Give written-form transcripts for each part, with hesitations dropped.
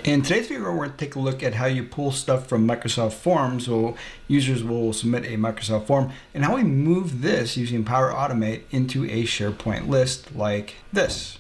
In today's video, we're going to take a look at how you pull stuff from Microsoft Forms. So users will submit a Microsoft form and how we move this using Power Automate into a SharePoint list like this.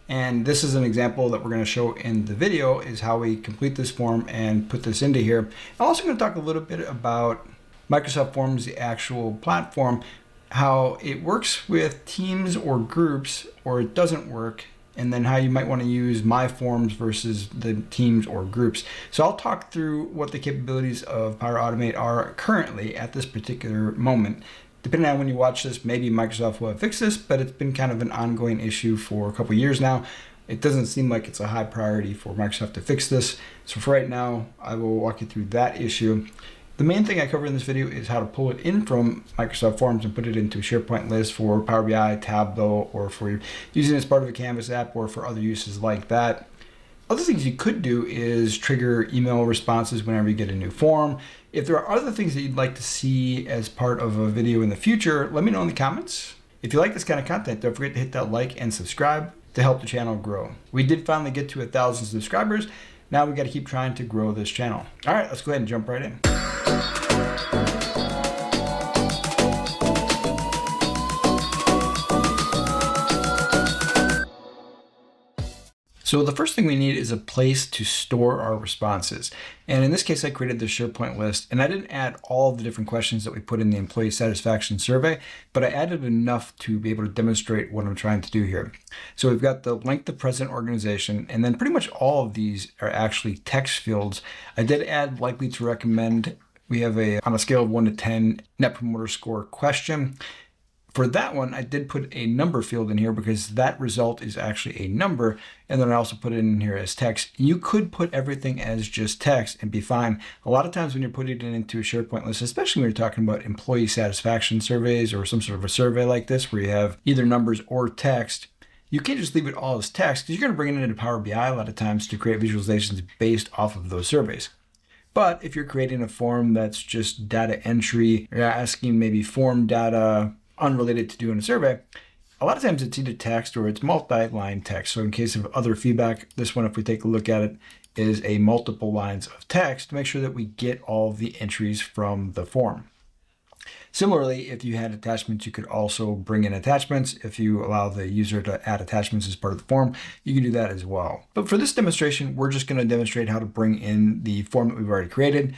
And this is an example that we're going to show in the video is how we complete this form and put this into here. I'm also going to talk a little bit about Microsoft Forms, the actual platform, how it works with teams or groups or it doesn't work, and then how you might want to use my forms versus the teams or groups. So I'll talk through what the capabilities of Power Automate are currently at this particular moment. Depending on when you watch this, maybe Microsoft will have fixed this, but it's been kind of an ongoing issue for a couple years now. It doesn't seem like it's a high priority for Microsoft to fix this. So for right now, I will walk you through that issue. The main thing I cover in this video is how to pull it in from Microsoft Forms and put it into a SharePoint list for Power BI, Tableau, or for using it as part of a Canvas app or for other uses like that. Other things you could do is trigger email responses whenever you get a new form. If there are other things that you'd like to see as part of a video in the future, let me know in the comments. If you like this kind of content, don't forget to hit that like and subscribe to help the channel grow. We did finally get to 1,000 subscribers. Now we got to keep trying to grow this channel. All right, let's go ahead and jump right in. So the first thing we need is a place to store our responses. And in this case, I created the SharePoint list, and I didn't add all of the different questions that we put in the employee satisfaction survey, but I added enough to be able to demonstrate what I'm trying to do here. So we've got the length of present organization, and then pretty much all of these are actually text fields. I did add likely to recommend. We have on a scale of 1 to 10, Net Promoter Score question. For that one, I did put a number field in here because that result is actually a number. And then I also put it in here as text. You could put everything as just text and be fine. A lot of times when you're putting it into a SharePoint list, especially when you're talking about employee satisfaction surveys or some sort of a survey like this, where you have either numbers or text, you can't just leave it all as text because you're going to bring it into Power BI a lot of times to create visualizations based off of those surveys. But if you're creating a form that's just data entry, you're asking maybe form data, unrelated to doing a survey, a lot of times it's either text or it's multi-line text. So in case of other feedback, this one, if we take a look at it, is a multiple lines of text to make sure that we get all of the entries from the form. Similarly, if you had attachments, you could also bring in attachments. If you allow the user to add attachments as part of the form, you can do that as well. But for this demonstration, we're just going to demonstrate how to bring in the form that we've already created.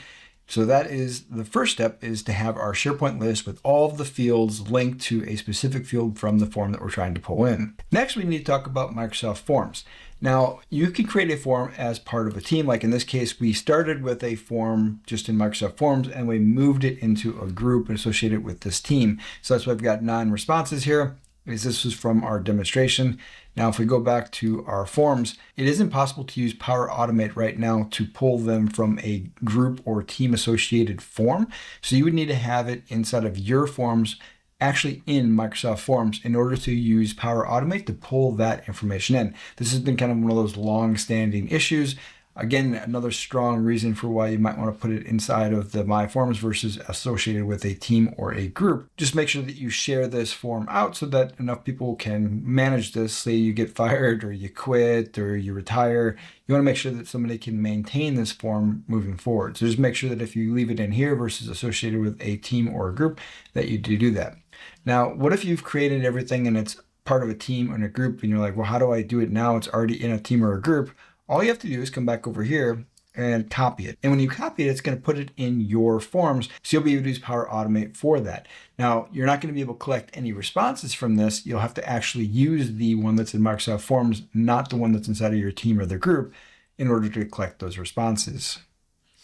So that is the first step, is to have our SharePoint list with all of the fields linked to a specific field from the form that we're trying to pull in. Next, we need to talk about Microsoft Forms. Now, you can create a form as part of a team. Like in this case, we started with a form just in Microsoft Forms and we moved it into a group associated with this team. So that's why I've got 9 responses here. This was from our demonstration. Now, if we go back to our forms, it isn't possible to use Power Automate right now to pull them from a group or team associated form. So you would need to have it inside of your forms, actually in Microsoft Forms, in order to use Power Automate to pull that information in. This has been kind of one of those long-standing issues. Again, another strong reason for why you might want to put it inside of the My Forms versus associated with a team or a group. Just make sure that you share this form out so that enough people can manage this. Say you get fired or you quit or you retire. You want to make sure that somebody can maintain this form moving forward. So just make sure that if you leave it in here versus associated with a team or a group, that you do that. Now, what if you've created everything and it's part of a team and a group and you're like, well, how do I do it now? It's already in a team or a group. All you have to do is come back over here and copy it. And when you copy it, it's going to put it in your forms. So you'll be able to use Power Automate for that. Now, you're not going to be able to collect any responses from this. You'll have to actually use the one that's in Microsoft Forms, not the one that's inside of your team or the group, in order to collect those responses.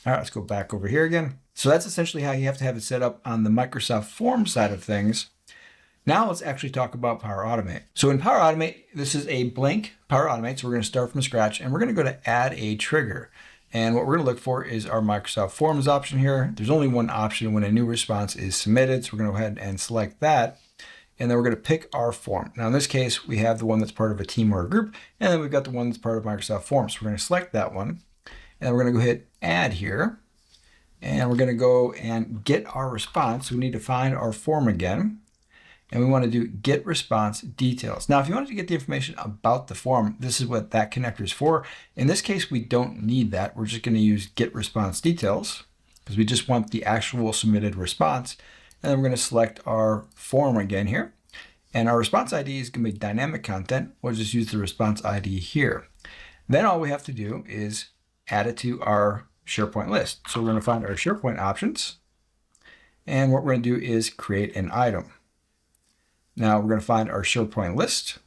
All right, let's go back over here again. So that's essentially how you have to have it set up on the Microsoft Forms side of things. Now let's actually talk about Power Automate. So in Power Automate, this is a blank Power Automate. So we're going to start from scratch and we're going to go to add a trigger. And what we're going to look for is our Microsoft Forms option here. There's only one option when a new response is submitted. So we're going to go ahead and select that. And then we're going to pick our form. Now in this case, we have the one that's part of a team or a group. And then we've got the one that's part of Microsoft Forms. So we're going to select that one. And we're going to go hit add here. And we're going to go and get our response. So we need to find our form again. and we want to do get response details. Now, if you wanted to get the information about the form, this is what that connector is for. In this case, we don't need that. We're just going to use get response details because we just want the actual submitted response. And then we're going to select our form again here. And our response ID is going to be dynamic content. We'll just use the response ID here. Then all we have to do is add it to our SharePoint list. So we're going to find our SharePoint options. And what we're going to do is create an item. Now we're going to find our SharePoint list.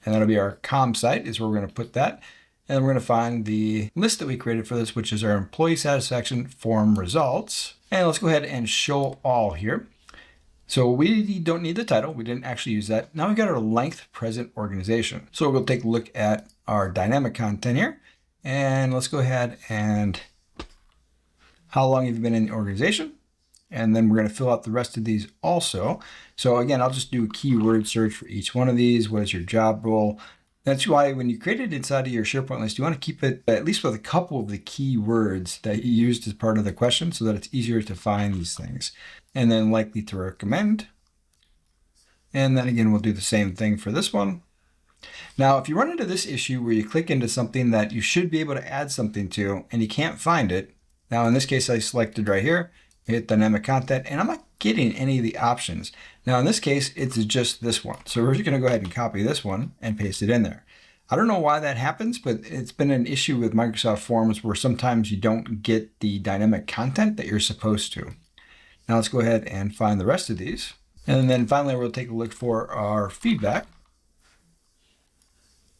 And that'll be our com site is where we're going to put that. And then we're going to find the list that we created for this, which is our employee satisfaction form results. And let's go ahead and show all here. So we don't need the title. We didn't actually use that. Now we've got our length present organization. So we'll take a look at our dynamic content here. And let's go ahead and how long have you been in the organization? And then we're going to fill out the rest of these also. So again, I'll just do a keyword search for each one of these. What is your job role? That's why when you create it inside of your SharePoint list, you want to keep it at least with a couple of the keywords that you used as part of the question so that it's easier to find these things. And then likely to recommend. And then again, we'll do the same thing for this one. Now, if you run into this issue where you click into something that you should be able to add something to and you can't find it. Now, in this case, I selected right here, hit dynamic content, and I'm not getting any of the options. Now, in this case, it's just this one. So we're just going to go ahead and copy this one and paste it in there. I don't know why that happens, but it's been an issue with Microsoft Forms where sometimes you don't get the dynamic content that you're supposed to. Now let's go ahead and find the rest of these. And then finally, we'll take a look for our feedback.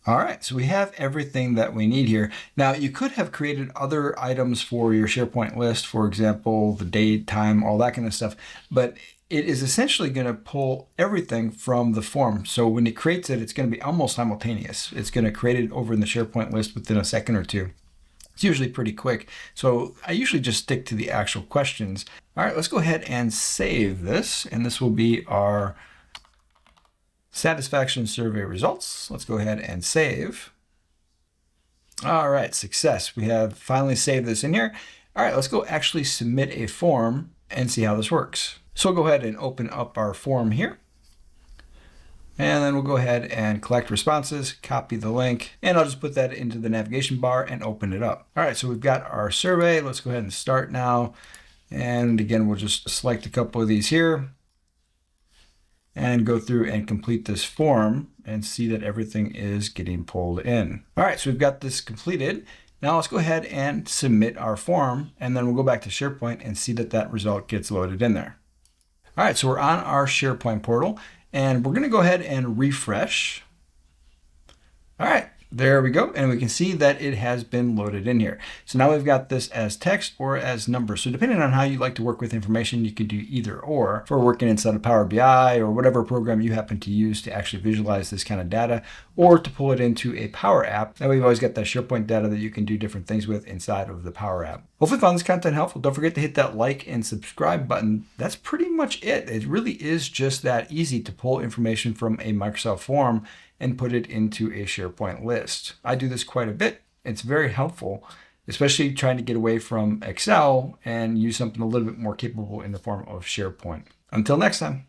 All right, so we have everything that we need here. Now, you could have created other items for your SharePoint list, for example, the date, time, all that kind of stuff, but it is essentially going to pull everything from the form. So when it creates it, it's going to be almost simultaneous. It's going to create it over in the SharePoint list within a second or two. It's usually pretty quick. So I usually just stick to the actual questions. All right, let's go ahead and save this. And this will be our satisfaction survey results. Let's go ahead and save. All right, success. We have finally saved this in here. All right, let's go actually submit a form and see how this works. So we'll go ahead and open up our form here. And then we'll go ahead and collect responses, copy the link, and I'll just put that into the navigation bar and open it up. All right, so we've got our survey. Let's go ahead and start now. And again, we'll just select a couple of these here and go through and complete this form and see that everything is getting pulled in. All right, so we've got this completed. Now let's go ahead and submit our form, and then we'll go back to SharePoint and see that that result gets loaded in there. All right, so we're on our SharePoint portal, and we're gonna go ahead and refresh. All right, there we go. And we can see that it has been loaded in here. So now we've got this as text or as numbers. So depending on how you like to work with information, you can do either or for working inside of Power BI or whatever program you happen to use to actually visualize this kind of data, or to pull it into a Power App. That way you've always got that SharePoint data that you can do different things with inside of the Power App. Hopefully you found this content helpful. Don't forget to hit that like and subscribe button. That's pretty much it. It really is just that easy to pull information from a Microsoft form and put it into a SharePoint list. I do this quite a bit. It's very helpful, especially trying to get away from Excel and use something a little bit more capable in the form of SharePoint. Until next time.